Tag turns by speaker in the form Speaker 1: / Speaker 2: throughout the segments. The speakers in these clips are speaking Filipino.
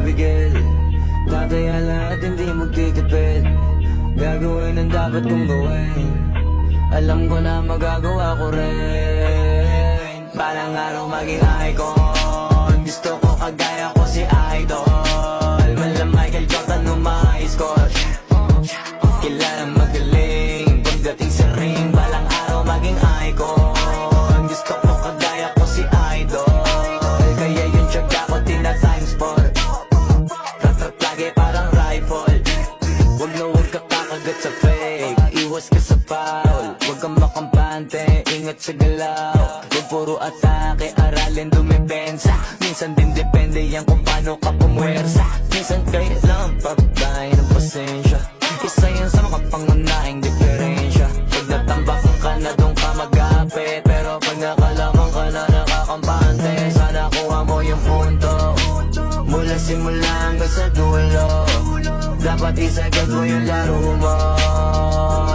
Speaker 1: pipigil. Tataya lahat, hindi magtitipid. Gagawin ang dapat kong gawin. Alam ko na magagawa ko rin. Balang araw maging icon. Gusto ko kagaya ko si Idol. Mala Michael Jordan score. Kilalang magaling pagdating sa ring. Balang araw maging icon. Gusto ko kagaya ko si Idol. Kaya yung tiyaga ko tina-times 4. Ratrat lagi parang rifle. Huwag na huwag ka kakagat sa fake. Iwas ka sa foul. Huwag kang makampante, ingat sa galaw. Huwag puro atake, aralin dumipensa. Minsan din depende yan kung paano ka pumwersa. Minsan kailangan pagbay ng pasensya. Isa yan sa mga pangunahing diferensya. Pag natambakan ka na doon ka mag-apit. Pero pag nakalaman ka na nakakampante, sana kuha mo yung punto. Mula simula hanggang sa dulo, dapat isagad mo yung laro mo.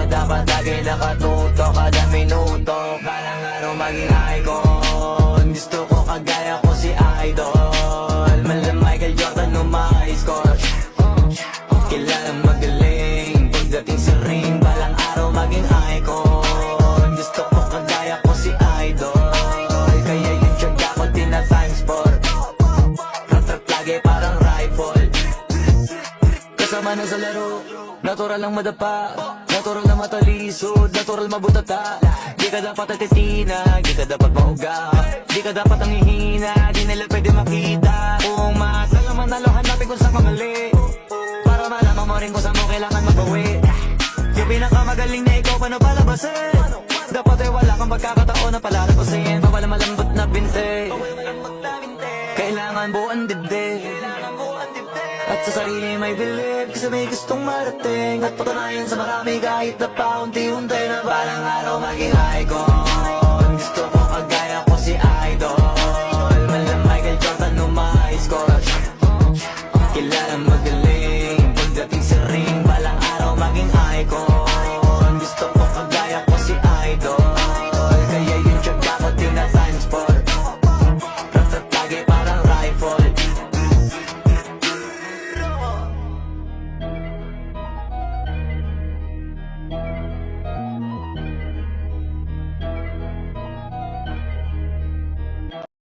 Speaker 1: Dapat lagi nakatuto kada minuto. Balang araw maging icon. Gusto ko kagaya ko si Idol. Mala Michael Jordan score. Kilalang magaling pagdating sa ring. Balang araw maging icon. Gusto ko kagaya ko si Idol. Kaya yung tiyaga ko tina-times 4. Ratrat lagi parang rifle. Kasama na sa laro, natural lang madapa, natural na matalisod, natural mabutata. Di ka dapat atitina, di ka dapat mauga, di ka dapat ang hihina, di nila pwede makita. Kung masala manalo, hanapin kung saan ka mali, para malaman mo rin kung saan mo kailangan magbawi. Yung pinakamagaling na ikaw, paano palabasin? Dapat ay wala kang pagkakataon na palalabasin. Bawal malambot na binte, kailangan buuan dibdib. At sa sarili may believe, kasi may gustong marating. At patunayan sa marami kahit na paunti-unti na balang araw maging icon. Gusto ko kagaya ko si Idol. Mala Michael Jordan score. Kilalang magaling pagdating sa ring. Balang araw maging icon. Gusto ko